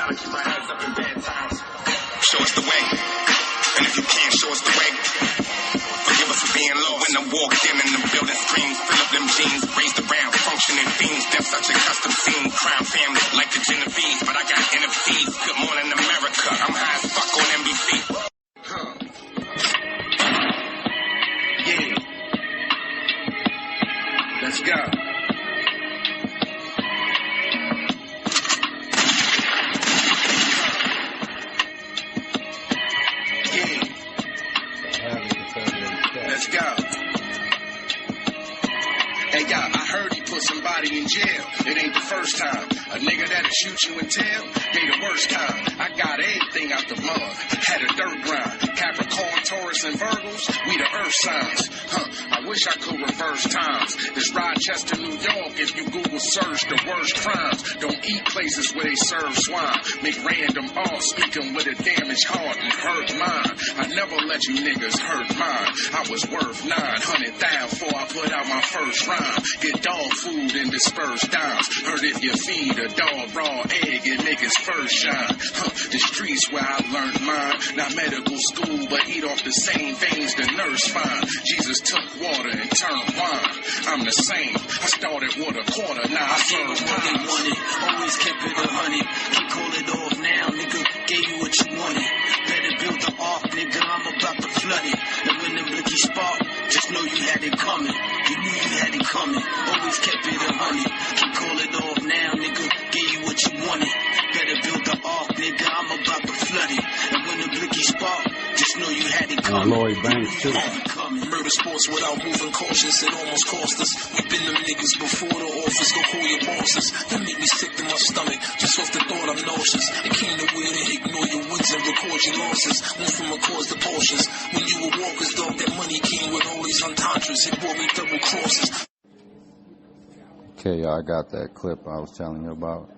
Gotta keep my hands up in bad times. Show us the way. And if you can't show us the way, forgive us for being low. When I walked in the building, screams, fill up them jeans, raised around, functioning fiends. That's such a custom scene. Crime family, like the Genovese, but I got NFTs. Good morning, America. I'm high as fuck on NBC. Yeah. Let's go. Let's go. Hey, y'all, I heard he put somebody in jail. It ain't the first time. A nigga that'll shoot you and tell, they the worst kind. I got everything out the mud. Had a dirt grind. Capricorn, Taurus, and Virgos, we the earth signs. I wish I could reverse times. This Rochester, New York, if you Google search the worst crimes. Don't eat places where they serve swine. Make random art speaking with a damaged heart and hurt mine. I never let you niggas hurt mine. I was worth 900,000 before I put out my first rhyme. Get dog food and disperse dimes. Heard if you feed a dog raw egg, it make its first shine. The streets where I learned mine. Not medical school, but eat off the same veins the nurse find. Jesus took water and turned wine. I'm the same. I started with a quarter, now I serve pies. Always kept it 100. Can't call it off now, nigga. Gave you what you wanted. Better build the ark, nigga. I'm about to flood it. And when the blicky spark, just know you had it coming. You knew you had it coming. Always kept it 100. Can't call it off now, nigga. Gave you what you wanted. Better build the ark, nigga. I'm about to flood it. And when the blicky spark, just know you had it coming. Lloyd Banks too. Murder sports without moving cautious, it almost cost us. We've been them niggas before the office, go call your bosses. That make me sick to my stomach, just off the thought I'm nauseous. It came to where they ignore your wins and record your losses. Went from Accords to Porsches. When you were walkers, dog, that money came with all these entendres. It brought me double crosses. Okay, y'all, I got that clip I was telling you about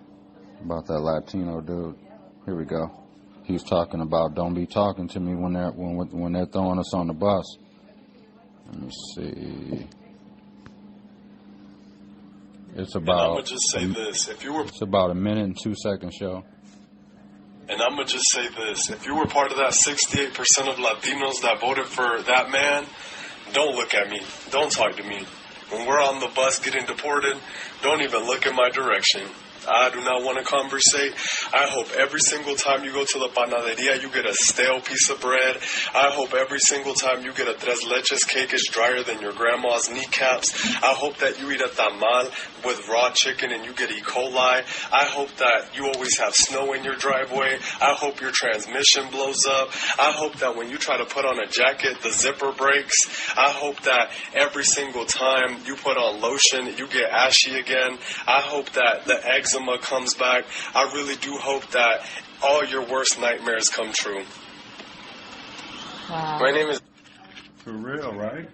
that Latino dude. Here we go. He was talking about don't be talking to me when they're throwing us on the bus. Let me see. It's about. And I'm gonna just say this: if you were, it's about a minute and 2 seconds show. And I'm gonna just say this: if you were part of that 68% of Latinos that voted for that man, don't look at me. Don't talk to me. When we're on the bus getting deported, don't even look in my direction. I do not want to conversate. I hope every single time you go to the panaderia, you get a stale piece of bread. I hope every single time you get a tres leches cake is drier than your grandma's kneecaps. I hope that you eat a tamal with raw chicken and you get E. coli. I hope that you always have snow in your driveway. I hope your transmission blows up. I hope that when you try to put on a jacket, the zipper breaks. I hope that every single time you put on lotion, you get ashy again. I hope that the eczema comes back. I really do hope that all your worst nightmares come true. Wow. My name is. For real, right?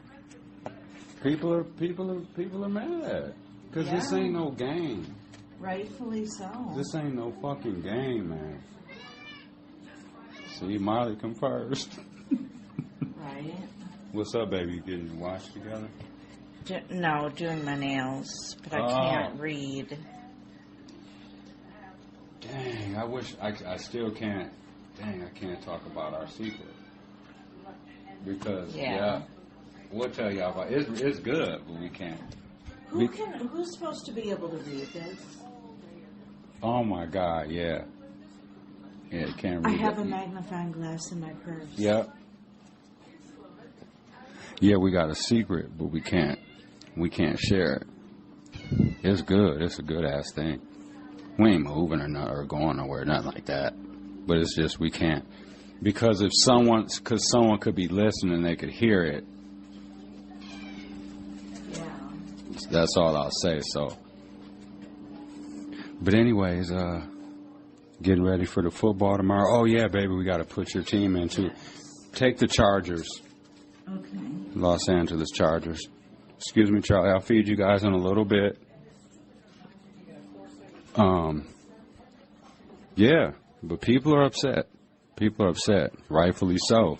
People are mad because this ain't no game. Rightfully so. This ain't no fucking game, man. See, Molly come first. Right. What's up, baby? You getting your watch together? No, doing my nails, but I can't read. Dang, I wish I still can't. Dang, I can't talk about our secret because we'll tell y'all about it's good, but we can't. Who's supposed to be able to read this? Oh my God, yeah, you can't read. I have a magnifying glass in my purse. Yep. Yeah, we got a secret, but we can't share it. It's good. It's a good ass thing. We ain't moving or going nowhere, nothing like that. But it's just we can't. Because someone could be listening, they could hear it. Yeah. That's all I'll say, so. But anyways, getting ready for the football tomorrow. Oh, yeah, baby, we got to put your team in, too. Take the Chargers. Okay. Los Angeles Chargers. Excuse me, Charlie, I'll feed you guys in a little bit. Yeah, but people are upset. People are upset, rightfully so.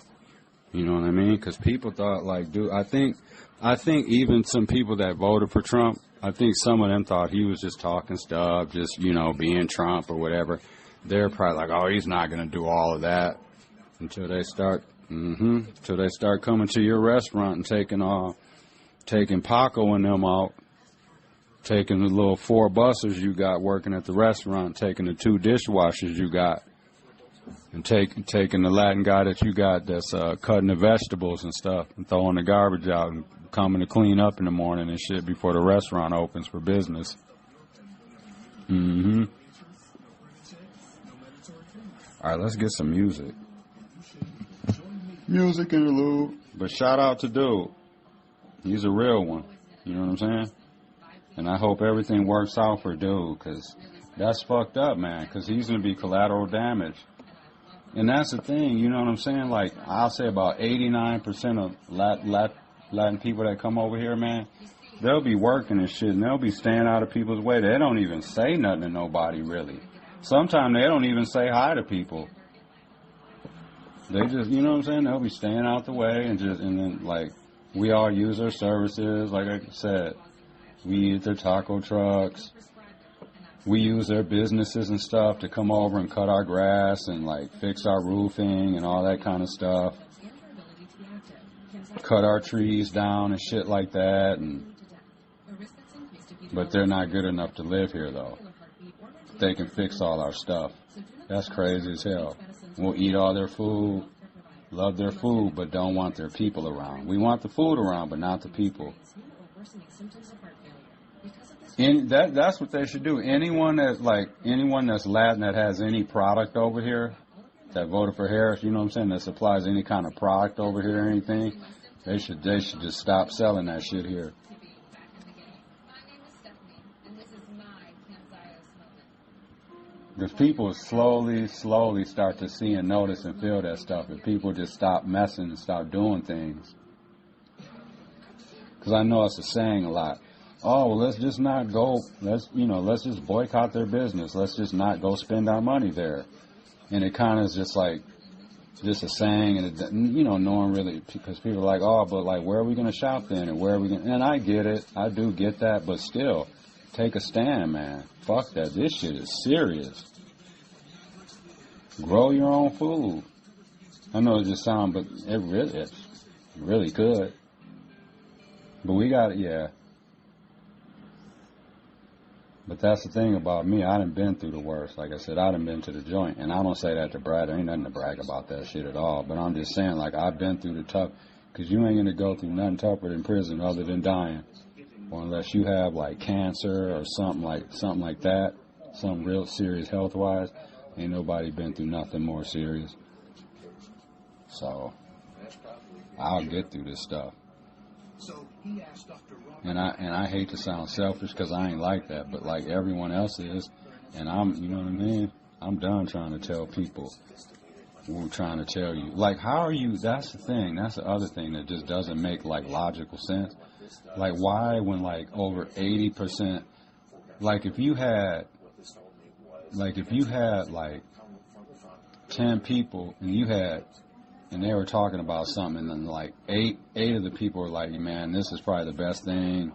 You know what I mean? Because people thought, like, dude, I think even some people that voted for Trump, I think some of them thought he was just talking stuff, just, being Trump or whatever. they're probably like, oh, he's not going to do all of that until they start coming to your restaurant and taking Paco and them out, taking the little 4 bussers you got working at the restaurant, taking the 2 dishwashers you got, and taking the Latin guy that you got that's cutting the vegetables and stuff and throwing the garbage out and coming to clean up in the morning and shit before the restaurant opens for business. Mm-hmm. All right, let's get some music. Music interlude. But shout out to Dude. He's a real one. You know what I'm saying? And I hope everything works out for Dude, because that's fucked up, man, because he's going to be collateral damage. And that's the thing, you know what I'm saying? Like, I'll say about 89% of Latin people that come over here, man, they'll be working and shit, and they'll be staying out of people's way. They don't even say nothing to nobody, really. Sometimes they don't even say hi to people. They just, you know what I'm saying? They'll be staying out the way and then, like, we all use their services. Like I said, we eat their taco trucks. We use their businesses and stuff to come over and cut our grass and, like, fix our roofing and all that kind of stuff. Cut our trees down and shit like that. But they're not good enough to live here, though. They can fix all our stuff. That's crazy as hell. We'll eat all their food, love their food, but don't want their people around. We want the food around, but not the people. And that's what they should do. Anyone that's Latin that has any product over here, that voted for Harris, you know what I'm saying, that supplies any kind of product over here or anything, they should just stop selling that shit here. Because people slowly start to see and notice and feel that stuff. If people just stop messing and stop doing things. Because I know it's a saying a lot. Oh, well, let's just not go. Let's just boycott their business. Let's just not go spend our money there. And it kind of is just like, just a saying, and no one really, because people are like, oh, but like, where are we going to shop then? And where are we going? And I get it. I do get that. But still, take a stand, man. Fuck that. This shit is serious. Grow your own food. I know it just sounds, but it really could. But we got it, yeah. But that's the thing about me. I done been through the worst. Like I said, I done been to the joint. And I don't say that to brag. There ain't nothing to brag about that shit at all. But I'm just saying, like, I've been through the tough. Because you ain't going to go through nothing tougher than prison other than dying. Or unless you have, like, cancer or something like that. Something real serious health-wise. Ain't nobody been through nothing more serious. So, I'll get through this stuff. And I hate to sound selfish because I ain't like that, but like everyone else is, and I'm, you know what I mean? I'm done trying to tell people what I'm trying to tell you. Like, how are you, that's the thing, that's the other thing that just doesn't make, like, logical sense. Like, why when, like, over 80%, like, if you had, like, 10 people, and they were talking about something, and then, like, eight of the people were like, man, this is probably the best thing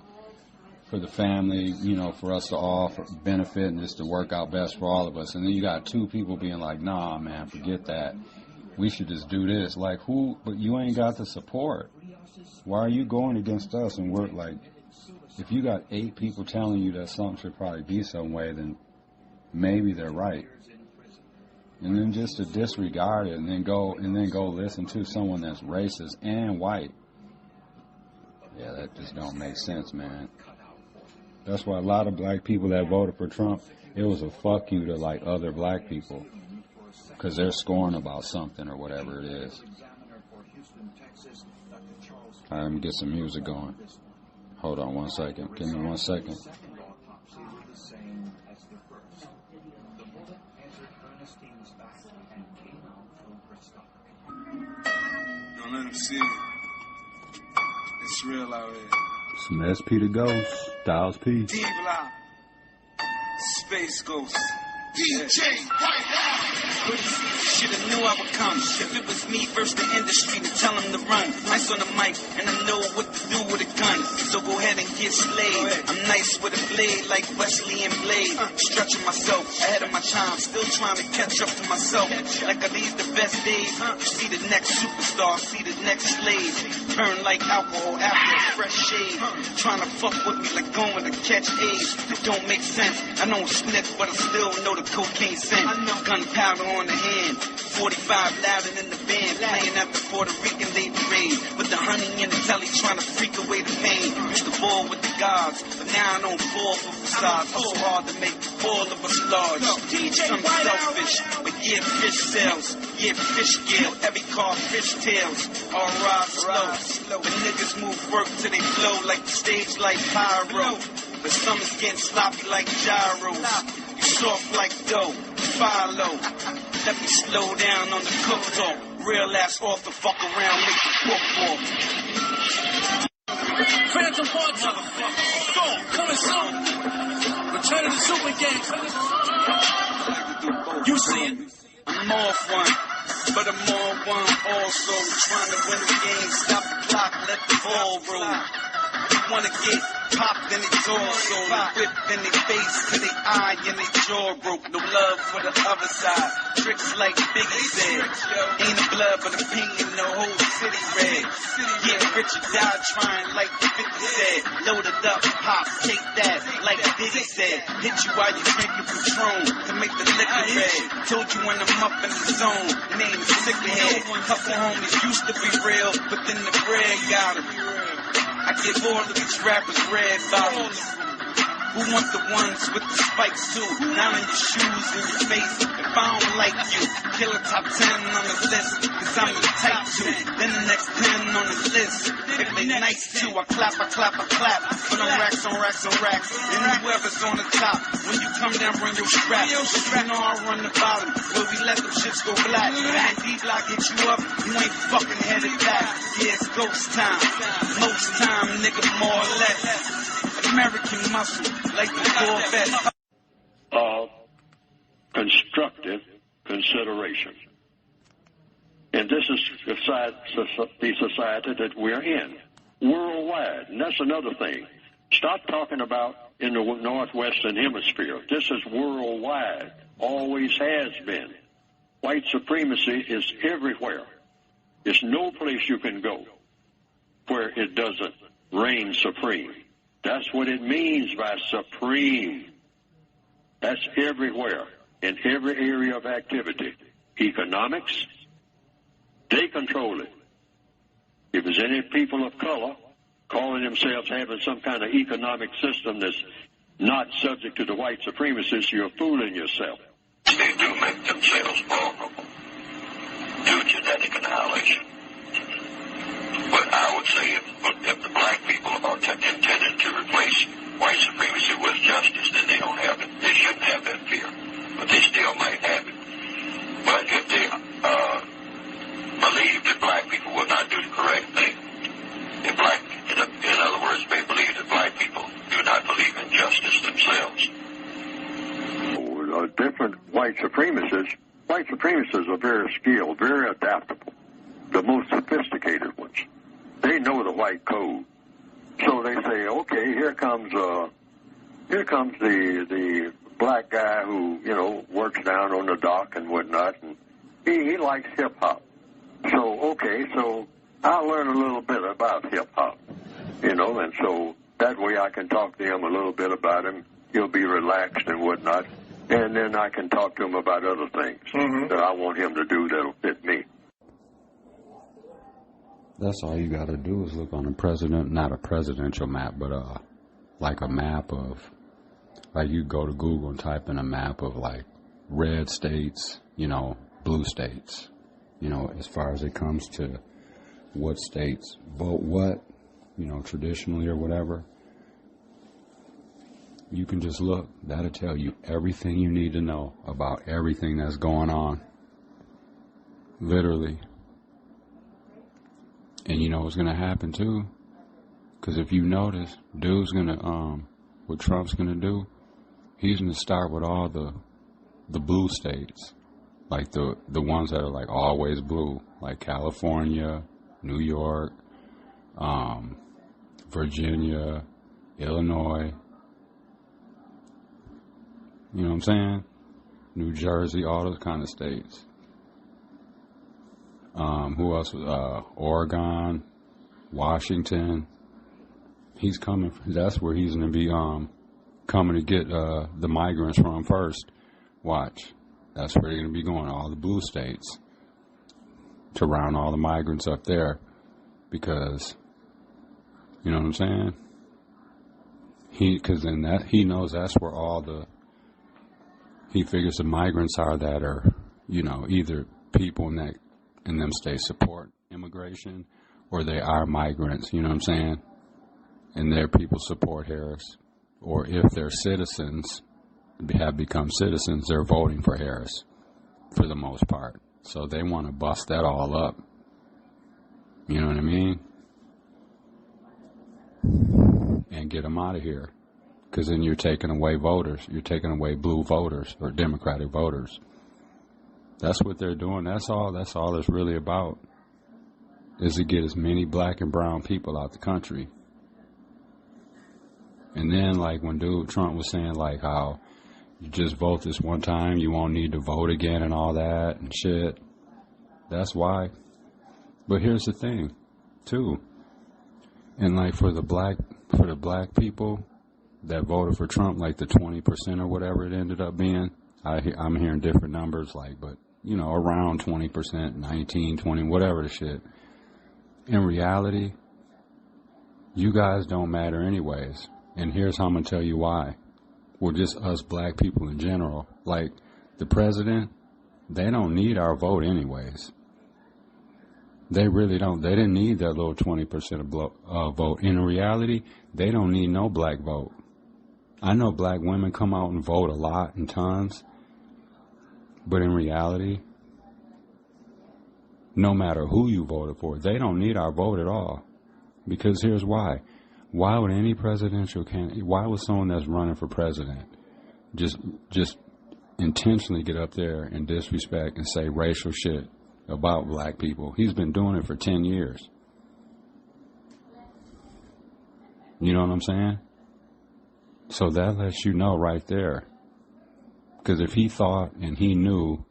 for the family, for us to all benefit and just to work out best for all of us. And then you got 2 people being like, nah, man, forget that. We should just do this. Like, but you ain't got the support. Why are you going against us? And we're like, if you got 8 people telling you that something should probably be some way, then maybe they're right. And then just to disregard it and then go listen to someone that's racist and white. Yeah, that just don't make sense, man. That's why a lot of black people that voted for Trump, it was a fuck you to, like, other black people. Because they're scoring about something or whatever it is. All right, let me get some music going. Hold on 1 second. Give me 1 second. Don't let them see it. It's real out here. Some SP to Ghost, Styles P. D-Block, Space Ghost. DJ right now. Shit, a new knew I would come. If it was me versus the industry, to tell him to run. Nice on the mic, and I know what to do with a gun. So go ahead and get slayed. I'm nice with a blade like Wesley and Blade. Stretching myself ahead of my time, still trying to catch up to myself. Like are these the best days? You see the next superstar, see the next slave. Burn like alcohol after a fresh shave. Trying to fuck with me like going to catch AIDS. It don't make sense. I don't sniff, but I still know the cocaine scent. Gunpowder on the hand, 45 louder than the band, playing at the Puerto Rican Day Parade with the honey in the telly, trying to freak away the pain. Used to ball with the gods, but now I don't fall for facades. Hustle hard to make all of us large. Some selfish, but yeah, fish sells. Yeah, fish gill, every car fish tails. All rise slow, but niggas move work till they flow like the stage like pyro. But some is getting sloppy like gyros. You soft like dough, follow. Let me slow down on the cook talk. Real ass off the fuck around, make the book walk. Phantom Parts, Soul, coming soon. Return of the Super Gang. You see it. I'm off one, but I'm on one also. Trying to win the game, stop the clock, let the ball roll. You wanna get popped in their torso, whipped in their face to their eye and their jaw broke. No love for the other side. Tricks like Biggie said. Ain't a blood but a ping in the whole city red. Yeah, Richard died trying like 50 said. Loaded up, pop, take that like Diddy said. Hit you while you drinking Patron to make the liquor red. Told you when I'm up in the zone, name is sick ahead. Couple homies used to be real, but then the bread got them. I give all of these rappers red bottles. Who want the ones with the spikes too? Now in your shoes, in your face. If I don't like you, kill a top 10 on the list. Cause I'm the type to. Then the next 10 on the list. If they nice too, I clap. Put on racks on racks on racks. And whoever's on the top, when you come down, bring your strap. You know I run the bottom, but we let them shits go black. And D-Block hit you up, you ain't fucking headed back. Yeah, it's ghost time. Most time, nigga, more or less. American muscle, like the Corvette. Constructive consideration. And this is the society that we're in, worldwide. And that's another thing. Stop talking about in the Northwestern Hemisphere. This is worldwide, always has been. White supremacy is everywhere. There's no place you can go where it doesn't reign supreme. That's what it means by supreme. That's everywhere, in every area of activity. Economics, they control it. If there's any people of color calling themselves having some kind of economic system that's not subject to the white supremacists, you're fooling yourself. They do make themselves vulnerable to genetic annihilation. But I would say if the black people are intended to replace white supremacy with justice, then they don't have it. They shouldn't have that fear. But they still might have it. But if they believe that black people will not do the correct thing, in other words, they believe that black people do not believe in justice themselves. Different white supremacists are very skilled, very adaptable, the most sophisticated ones. They know the white code. So they say, okay, here comes the black guy who, works down on the dock and whatnot, and he likes hip-hop. So I'll learn a little bit about hip-hop, and so that way I can talk to him a little bit about him. He'll be relaxed and whatnot, and then I can talk to him about other things that I want him to do that'll fit me. That's all you got to do is look on not a presidential map, but like a map of, like you go to Google and type in a map of like red states, blue states, as far as it comes to what states vote what, traditionally or whatever. You can just look. That'll tell you everything you need to know about everything that's going on. Literally. And you know what's going to happen too? Because if you notice, dude's going to, what Trump's going to do, he's going to start with all the blue states. Like the ones that are like always blue, like California, New York, Virginia, Illinois. You know what I'm saying? New Jersey, all those kind of states. Who else? Oregon, Washington. He's coming. That's where he's going to be coming to get the migrants from first. Watch. That's where they're going to be going, all the blue states, to round all the migrants up there. Because, you know what I'm saying? Because then he knows that's where he figures the migrants are that are, you know, either people in them states support immigration, or they are migrants, you know what I'm saying? And their people support Harris. Or if they're citizens, have become citizens, they're voting for Harris for the most part. So they want to bust that all up. You know what I mean? And get them out of here. Because then you're taking away voters. You're taking away blue voters or Democratic voters. That's what they're doing. That's all it's really about, is to get as many black and brown people out the country. And then, like, when Trump was saying, like, how you just vote this one time, you won't need to vote again and all that and shit. That's why. But here's the thing, too. And, like, for the black people that voted for Trump, like the 20% or whatever it ended up being, I'm hearing different numbers, like, but, you know, around 20%, 19, 20, whatever the shit. In reality, you guys don't matter anyways. And here's how I'm going to tell you why. Well, just us black people in general. Like, the president, they don't need our vote anyways. They really don't. They didn't need that little 20% of vote. In reality, they don't need no black vote. I know black women come out and vote a lot and tons. But in reality, no matter who you voted for, they don't need our vote at all. Because here's why. Why would any presidential candidate, why would someone that's running for president just intentionally get up there and disrespect and say racial shit about black people? He's been doing it for 10 years. You know what I'm saying? So that lets you know right there. Because if he thought and he knew,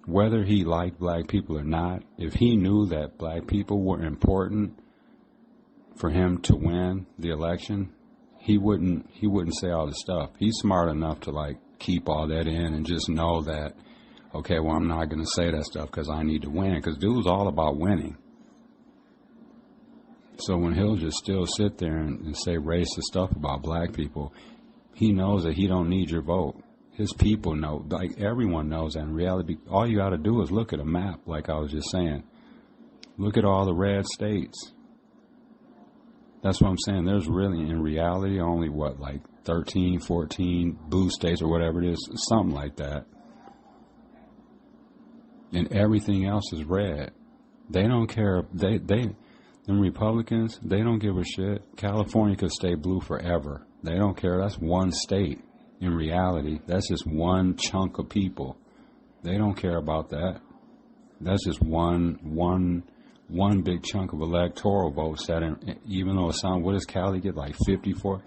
whether he liked black people or not, if he knew that black people were important for him to win the election, he wouldn't say all this stuff. He's smart enough to, like, keep all that in and just know that, okay, well, I'm not going to say that stuff because I need to win. Because dude's all about winning. So when he'll just still sit there and say racist stuff about black people, he knows that he don't need your vote. His people know, like, everyone knows that in reality. All you got to do is look at a map, like I was just saying. Look at all the red states. That's what I'm saying. There's really, in reality, only, like 13, 14 blue states or whatever it is, something like that. And everything else is red. They don't care. Them Republicans, they don't give a shit. California could stay blue forever. They don't care. That's one state. In reality, that's just one chunk of people. They don't care about that. That's just one big chunk of electoral votes. That, even though it sounds, what does Cali get, like 54?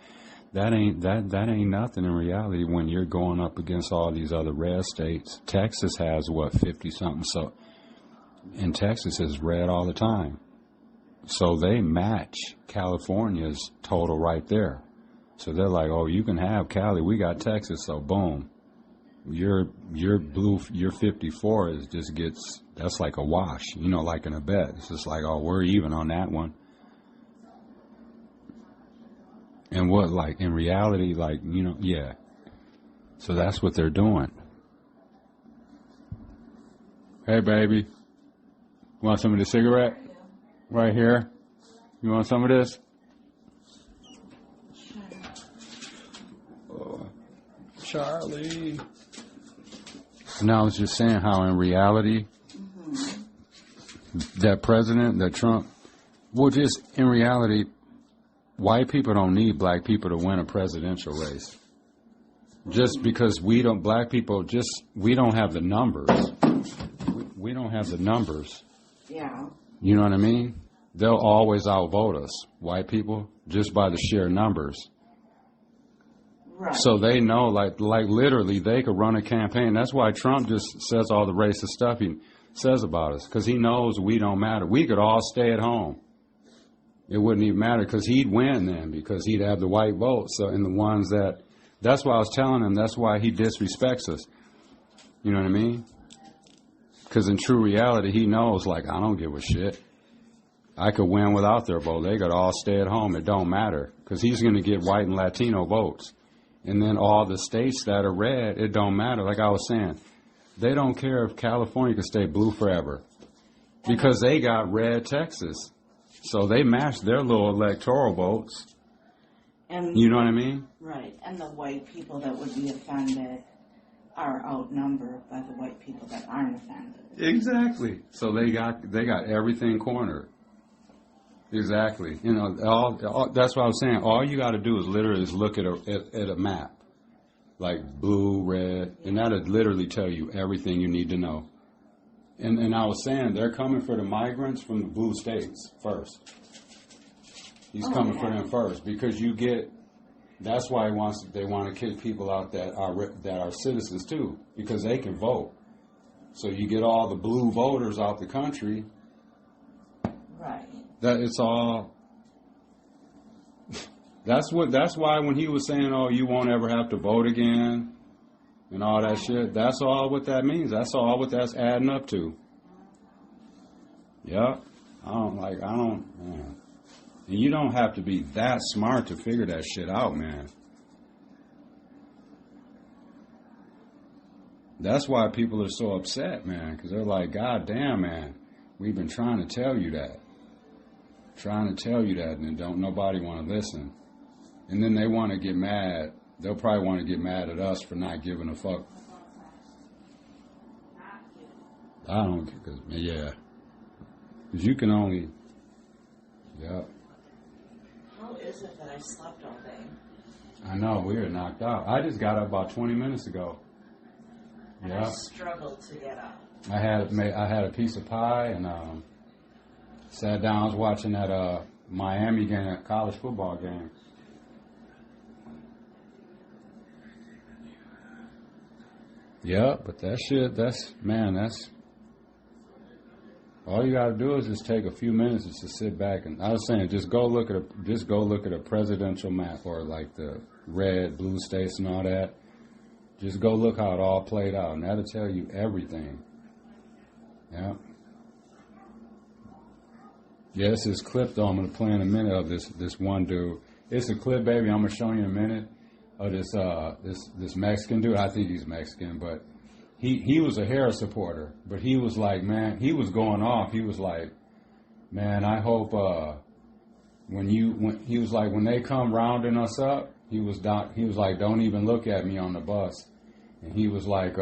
That ain't nothing in reality when you're going up against all these other red states. Texas has, 50 something. So, and Texas is red all the time. So they match California's total right there. So they're like, oh, you can have Cali, we got Texas, so boom. Your blue, your 54 that's like a wash, you know, like in a bet. It's just like, oh, we're even on that one. And what, like, in reality, like, you know, yeah. So that's what they're doing. Hey, baby, want some of the cigarette? Right here? You want some of this? Oh, Charlie. And I was just saying how in reality, that president, that Trump, well, just in reality, white people don't need black people to win a presidential race. Just because we don't have the numbers. we don't have the numbers. Yeah. You know what I mean? They'll always outvote us, white people, just by the sheer numbers. Right. So they know, like literally, they could run a campaign. That's why Trump just says all the racist stuff he says about us, because he knows we don't matter. We could all stay at home. It wouldn't even matter, because he'd win then, because he'd have the white vote. So, and the ones that's why I was telling him, that's why he disrespects us. You know what I mean? Because in true reality, he knows, like, I don't give a shit. I could win without their vote. They could all stay at home. It don't matter, because he's going to get white and Latino votes. And then all the states that are red, it don't matter. Like I was saying, they don't care if California can stay blue forever, because they got red Texas. So they match their little electoral votes. And you know what I mean? Right. And the white people that would be offended are outnumbered by the white people that aren't offended. Exactly. So they got everything cornered. Exactly. You know, that's what I was saying. All you got to do is literally look at a map, like blue, red, and that'll literally tell you everything you need to know. And I was saying, they're coming for the migrants from the blue states first. He's coming for them first, because you get. That's why they want to kick people out that are citizens too, because they can vote. So you get all the blue voters out the country. Right. That it's all. That's why when he was saying, "Oh, you won't ever have to vote again," and all that shit, that's all what that means. That's all what that's adding up to. Yep. Man. And you don't have to be that smart to figure that shit out, man. That's why people are so upset, man, because they're like, God damn, man, we've been trying to tell you that. And don't nobody want to listen. And then they want to get mad. They'll probably want to get mad at us for not giving a fuck. I don't, because you can only, yeah. How is it that I slept all day? I know, we were knocked out. I just got up about 20 minutes ago. And I struggled to get up. I had a piece of pie and sat down. I was watching that Miami game, that college football game. Yeah, but that's all you got to do is just take a few minutes just to sit back, and I was saying, just go look at a presidential map, or like the red, blue states and all that. Just go look how it all played out, and that'll tell you everything. Yeah. Yeah, this is clip though. I'm gonna play in a minute of this one dude. It's a clip, baby. I'm gonna show you in a minute of this Mexican dude. I think he's Mexican, but he was a Harris supporter. But he was like, man, he was going off. He was like, man, I hope when they come rounding us up, he was like, don't even look at me on the bus. And he was like,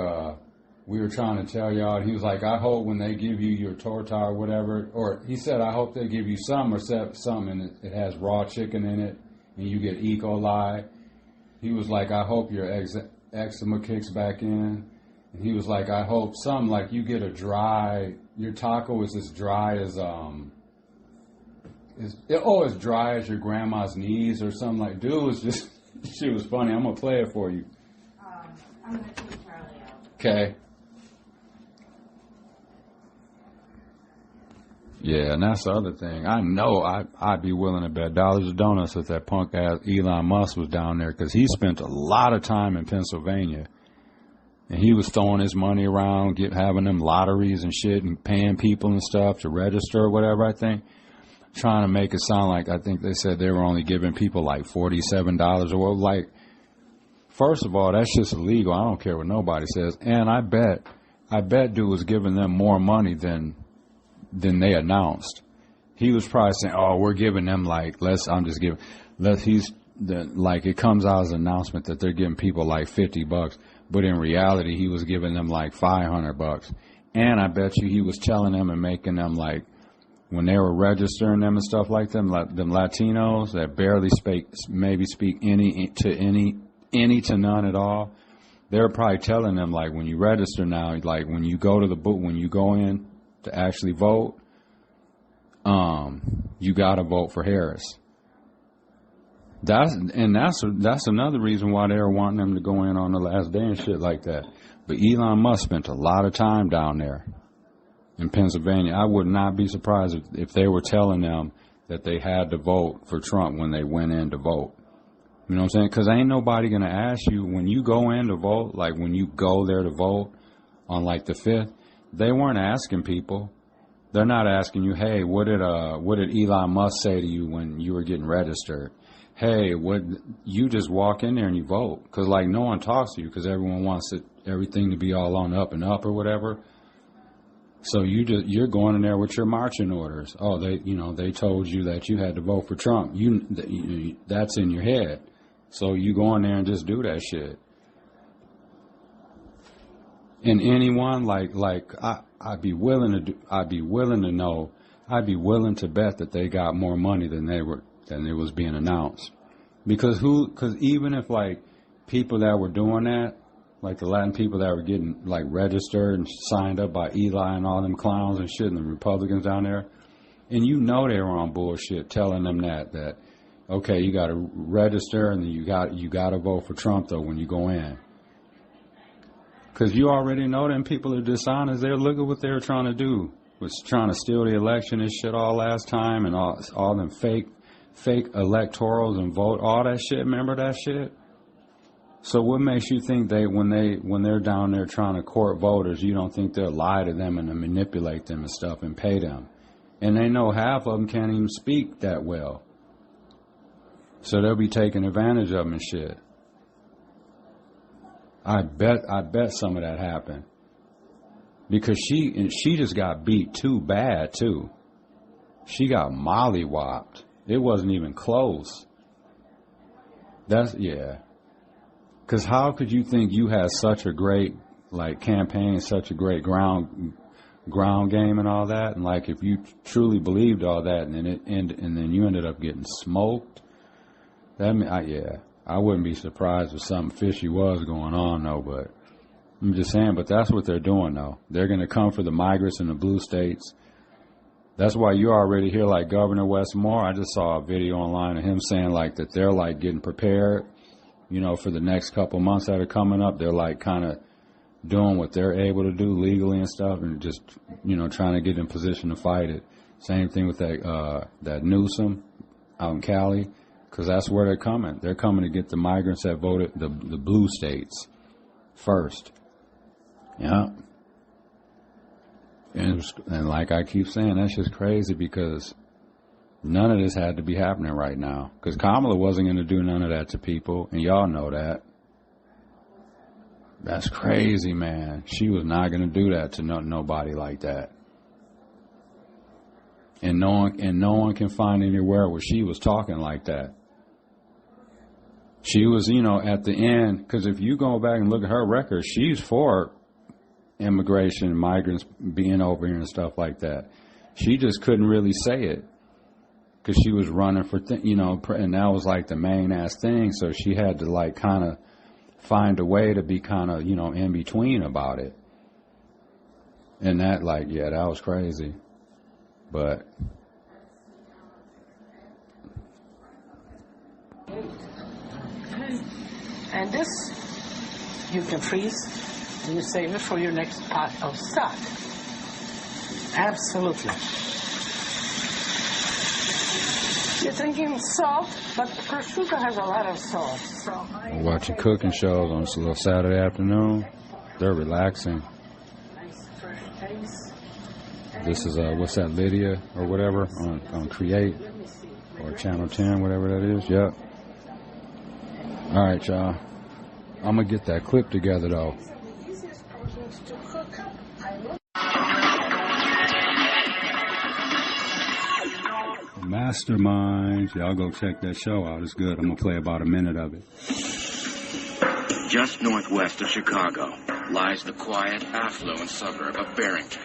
we were trying to tell y'all. He was like, I hope when they give you your torta or whatever, or he said, I hope they give you some and it has raw chicken in it and you get E. coli. He was like, I hope your eczema kicks back in. And he was like, I hope like you get your taco is as dry as as dry as your grandma's knees or something. Like, dude, was just, shit was funny. I'm going to play it for you. I'm going to take Charlie out. Okay. Yeah, and that's the other thing. I know I'd be willing to bet dollars of donuts if that punk ass Elon Musk was down there, because he spent a lot of time in Pennsylvania. And he was throwing his money around, having them lotteries and shit, and paying people and stuff to register or whatever, I think. Trying to make it sound like, I think they said they were only giving people like $47 or what. Like, first of all, that's just illegal. I don't care what nobody says. And I bet dude was giving them more money than they announced. He was probably saying, oh, we're giving them like, it comes out as an announcement that they're giving people like $50. But in reality, he was giving them like $500. And I bet you he was telling them and making them like, when they were registering them and stuff like them Latinos that barely speak any to none at all, they're probably telling them, like, when you register now, like, when you go to the booth, when you go in to actually vote, you got to vote for Harris. That's another reason why they were wanting them to go in on the last day and shit like that. But Elon Musk spent a lot of time down there in Pennsylvania. I would not be surprised if they were telling them that they had to vote for Trump when they went in to vote. You know what I'm saying? Because ain't nobody going to ask you when you go in to vote, like when you go there to vote on like the 5th, they weren't asking people. They're not asking you, hey, what did Elon Musk say to you when you were getting registered? Hey, you just walk in there and you vote. Because like no one talks to you because everyone wants everything to be all on up and up or whatever. So you're going in there with your marching orders. Oh, they told you that you had to vote for Trump. That's in your head. So you go in there and just do that shit. And anyone I'd be willing to bet that they got more money than it was being announced. Because even if like people that were doing that, like the Latin people that were getting like registered and signed up by Eli and all them clowns and shit and the Republicans down there, and you know they were on bullshit telling them that okay, you got to register and then you got to vote for Trump though when you go in. Because you already know them people are dishonest. Look at what they were trying to do. Was trying to steal the election and shit all last time and all them fake electorals and vote, all that shit. Remember that shit? So what makes you think when they're down there trying to court voters, you don't think they'll lie to them and manipulate them and stuff and pay them? And they know half of them can't even speak that well. So they'll be taking advantage of them and shit. I bet some of that happened. Because she just got beat too bad too. She got mollywopped. It wasn't even close. Because how could you think you had such a great like campaign, such a great ground game and all that, and like if you truly believed all that, and then you ended up getting smoked? I wouldn't be surprised if something fishy was going on though. But I'm just saying. But that's what they're doing though. They're going to come for the migrants in the blue states. That's why you already hear like Governor Westmore. I just saw a video online of him saying like that they're like getting prepared, you know, for the next couple months that are coming up. They're like kind of doing what they're able to do legally and stuff, and just, you know, trying to get in position to fight it. Same thing with that Newsom out in Cali, because that's where they're coming. They're coming to get the migrants that voted the blue states first. Yeah. And like I keep saying, that's just crazy because none of this had to be happening right now. Because Kamala wasn't going to do none of that to people, and y'all know that. That's crazy, man. She was not going to do that to nobody like that. And no one can find anywhere where she was talking like that. She was, you know, at the end, because if you go back and look at her record, she's for immigration, migrants being over here and stuff like that. She just couldn't really say it because she was running for, you know, and that was like the main ass thing. So she had to like kind of find a way to be kind of, you know, in between about it. And that, like, yeah, that was crazy. But and this you can freeze and you save it for your next pot of stock. Absolutely. You're thinking salt, but prosciutto has a lot of salt. So I'm watching cooking shows on this little Saturday afternoon. They're relaxing. Nice fresh taste. This is what's that, Lydia or whatever on Create or Channel 10, whatever that is. Yep. All right, y'all. I'm gonna get that clip together though. Masterminds. Y'all go check that show out. It's good. I'm gonna play about a minute of it. Just northwest of Chicago lies the quiet, affluent suburb of Barrington.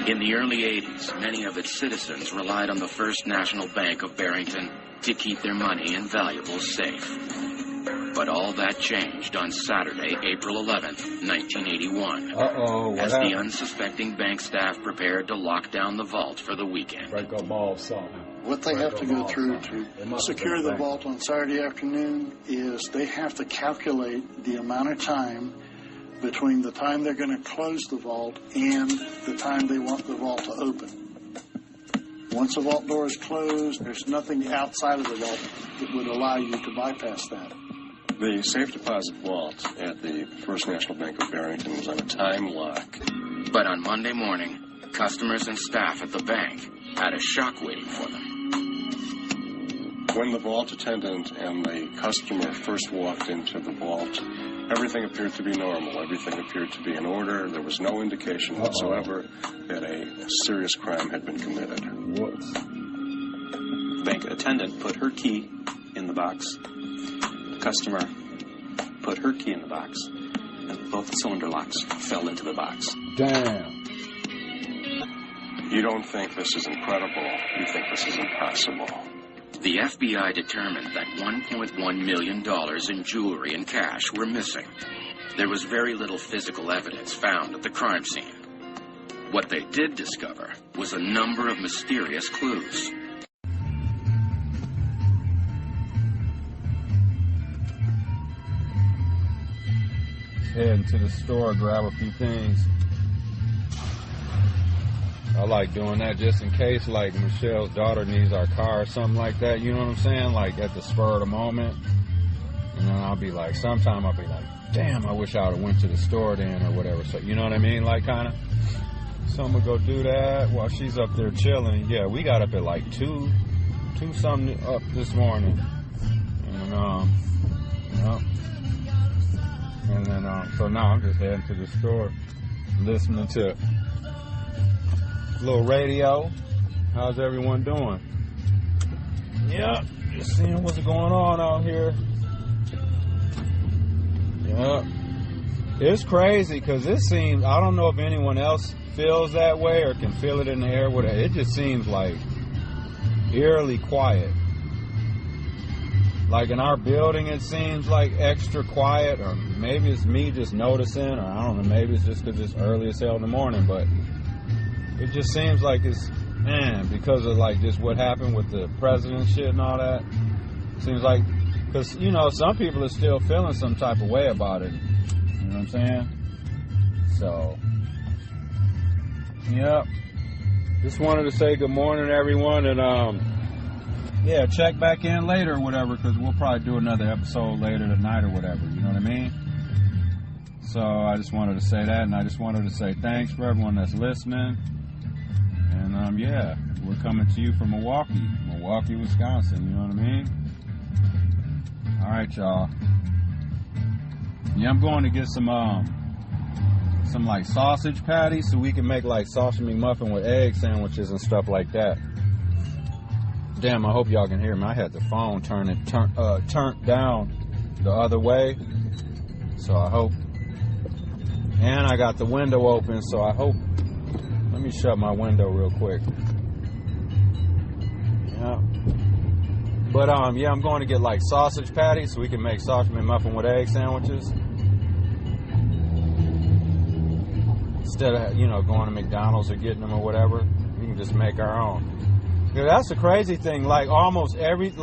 In the early 80s, many of its citizens relied on the First National Bank of Barrington to keep their money and valuables safe. But all that changed on Saturday, April 11th, 1981. As happened? the unsuspecting bank staff prepared to lock down the vault for the weekend. Break a ball, something. What they have to go through to secure the vault on Saturday afternoon is they have to calculate the amount of time between the time they're going to close the vault and the time they want the vault to open. Once the vault door is closed, there's nothing outside of the vault that would allow you to bypass that. The safe deposit vault at the First National Bank of Barrington was on a time lock. But on Monday morning, customers and staff at the bank had a shock waiting for them. When the vault attendant and the customer first walked into the vault, everything appeared to be normal. Everything appeared to be in order. There was no indication whatsoever that a serious crime had been committed. The bank attendant put her key in the box. The customer put her key in the box. And both the cylinder locks fell into the box. Damn. You don't think this is incredible. You think this is impossible. The FBI determined that $1.1 million in jewelry and cash were missing. There was very little physical evidence found at the crime scene. What they did discover was a number of mysterious clues. Heading to the store, grab a few things. I like doing that just in case, like, Michelle's daughter needs our car or something like that, you know what I'm saying? Like, at the spur of the moment. And then I'll be like, sometime I'll be like, damn, I wish I would have went to the store then or whatever. So, you know what I mean? Like, kind of. So I'm going to go do that while she's up there chilling. Yeah, we got up at like 2 something up this morning. And, yep. And then, so now I'm just heading to the store, listening to little radio. How's everyone doing? Yep, just seeing what's going on out here. Yep. It's crazy because it seems, I don't know if anyone else feels that way or can feel it in the air. It just seems like eerily quiet. Like in our building, it seems like extra quiet, or maybe it's me just noticing, or I don't know, maybe it's just because it's early as hell in the morning, but it just seems like it's, because of like just what happened with the president shit and all that. Seems like, because, you know, some people are still feeling some type of way about it. You know what I'm saying? So, yep. Just wanted to say good morning, everyone, and, yeah, check back in later or whatever, because we'll probably do another episode later tonight or whatever, you know what I mean? So I just wanted to say that, and I just wanted to say thanks for everyone that's listening. And, yeah, we're coming to you from Milwaukee, Wisconsin, you know what I mean? All right, y'all. Yeah, I'm going to get some like sausage patties so we can make like sausage McMuffin with egg sandwiches and stuff like that. Damn, I hope y'all can hear me. I had the phone turned down the other way, so I hope. And I got the window open, so I hope. Let me shut my window real quick. Yeah. But yeah, I'm going to get like sausage patties so we can make sausage McMuffin with egg sandwiches. Instead of, you know, going to McDonald's or getting them or whatever, we can just make our own. Yeah, that's the crazy thing. Like almost everything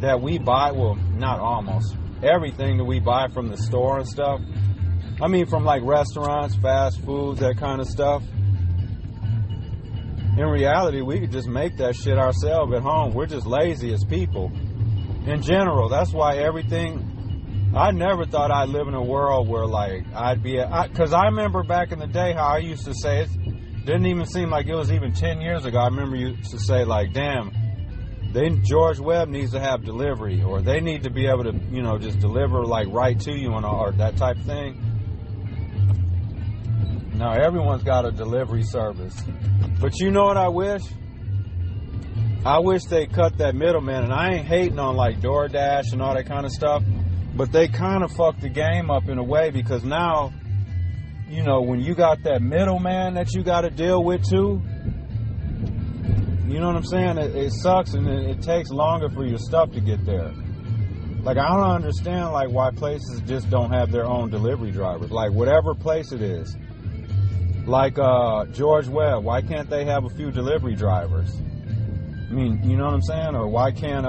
that we buy, well, not almost everything that we buy from the store and stuff. I mean, from like restaurants, fast foods, that kind of stuff. In reality, we could just make that shit ourselves at home. We're just lazy as people. In general, that's why everything. I never thought I'd live in a world where like I'd be, because I remember back in the day how I used to say it. Didn't even seem like it was even 10 years ago. I remember you used to say, like, damn, George Webb needs to have delivery, or they need to be able to, you know, just deliver, like, right to you, or that type of thing. Now, everyone's got a delivery service. But you know what I wish? I wish they cut that middleman, and I ain't hating on, like, DoorDash and all that kind of stuff, but they kind of fucked the game up in a way, because now, you know, when you got that middleman that you got to deal with too, you know what I'm saying? It sucks, and it takes longer for your stuff to get there. Like, I don't understand, like, why places just don't have their own delivery drivers. Like, whatever place it is. Like, George Webb, why can't they have a few delivery drivers? I mean, you know what I'm saying? Or why can't,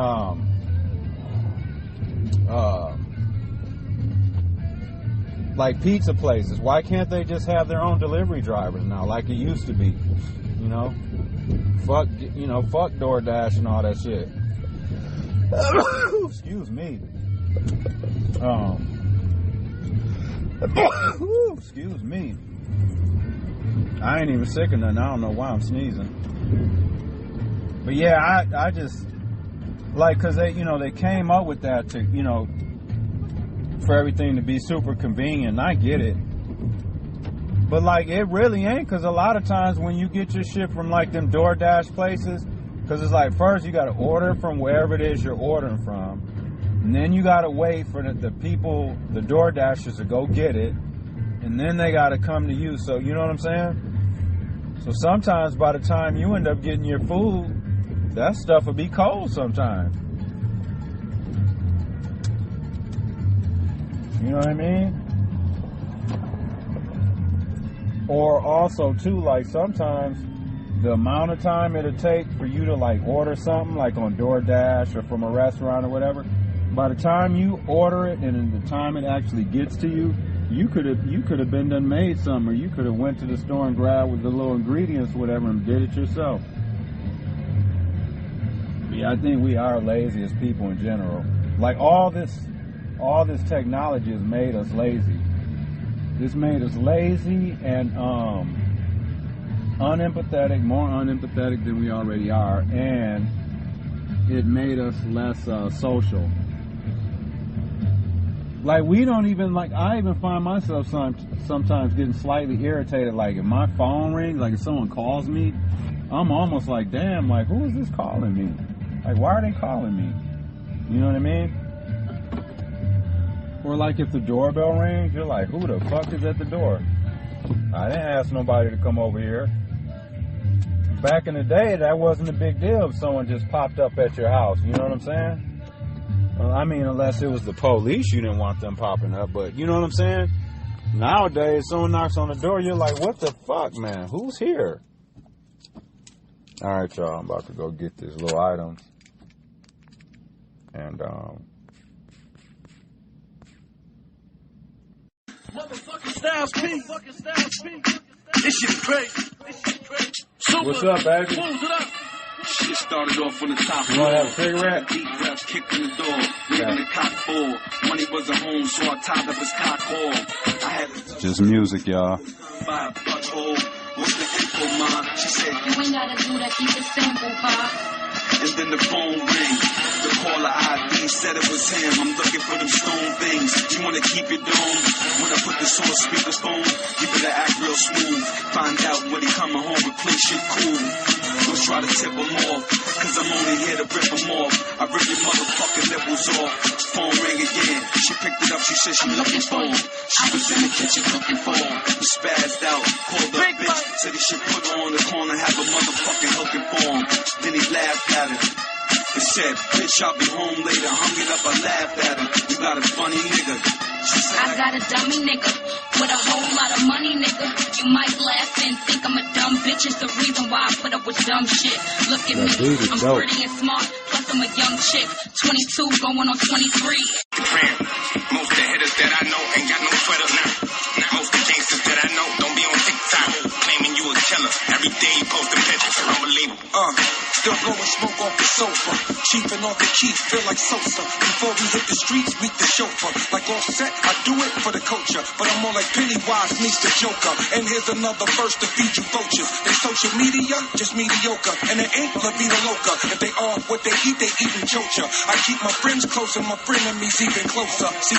like, pizza places, why can't they just have their own delivery drivers now, like it used to be? You know? Fuck DoorDash and all that shit. Excuse me. Excuse me. I ain't even sick or nothing. I don't know why I'm sneezing. But yeah, I just, like, cause they came up with that to, for everything to be super convenient. I get it. But like, it really ain't, cause a lot of times when you get your shit from like them DoorDash places, cause it's like, first you gotta order from wherever it is you're ordering from. And then you gotta wait for the people, the DoorDashers to go get it. And then they gotta come to you. So, you know what I'm saying? So sometimes by the time you end up getting your food, that stuff will be cold sometimes. You know what I mean? Or also too, like, sometimes the amount of time it'll take for you to like order something like on DoorDash or from a restaurant or whatever, by the time you order it and the time it actually gets to you, you could have been done made something, or you could have went to the store and grabbed with the little ingredients or whatever and did it yourself. Yeah, I think we are lazy as people in general. Like, all this technology has made us lazy. This made us lazy and unempathetic, more unempathetic than we already are, and it made us less social. Like, we don't even, like, I even find myself sometimes getting slightly irritated. Like, if my phone rings, like if someone calls me, I'm almost like, damn, like, who is this calling me? Like, why are they calling me? You know what I mean? Or like if the doorbell rings, you're like, who the fuck is at the door? I didn't ask nobody to come over here. Back in the day, that wasn't a big deal if someone just popped up at your house. You know what I'm saying? Well, I mean, unless it was the police, you didn't want them popping up. But you know what I'm saying? Nowadays, someone knocks on the door, you're like, what the fuck, man? Who's here? All right, y'all, I'm about to go get these little items. And, Motherfucking Styles P. This shit crazy. Super. What's up, baby? Close it up. Shit started off on the top. You want to have a cigarette? Deep breaths kicked in the door. Leaving the cop full. Money wasn't home, so I tied up his cock hole. I had just music, y'all. $5 hole. What's the info, ma? She said, you ain't gotta do that, keep it simple, Pop. And then the phone rang. The caller ID said it was him. I'm looking for them stone things. You wanna keep it dome? When I put this on speakerphone, you better act real smooth. Find out when he coming home and play shit cool. Don't try to tip him off, cause I'm only here to rip him off. I rip your motherfucking nipples off. Phone rang again. She picked it up, she said she looking for him. She was in the kitchen cooking for him. He spazzed out, called up bitch. Said he should put her on the corner, have a motherfucking hooking for him. Then he laughed at her. He said, bitch, I'll be home later. Hung it up, I laughed at her. You got a funny nigga. She said, I got a dummy nigga with a whole lot of money, nigga. You might laugh and think I'm a dumb bitch. It's the reason why I put up with dumb shit. Look at me, I'm pretty and smart. Plus I'm a young chick, 22 going on 23. Most of the hitters that I know ain't got no sweater now. Most of the gangsters that I know don't be on TikTok claiming you a killer. Every day you post a picture, unbelievable. Still blowing smoke off the sofa, chiefing off the keys, feel like Sosa. Before we hit the streets, meet the chauffeur. Like Offset, I do it for the culture, but I'm more like Pennywise meets the Joker. And here's another verse to feed you vultures. They social media, just mediocre, and they ain't La Vida Loca. If they are what they eat, they eatin' chocha. I keep my friends close and my frenemies even closer. See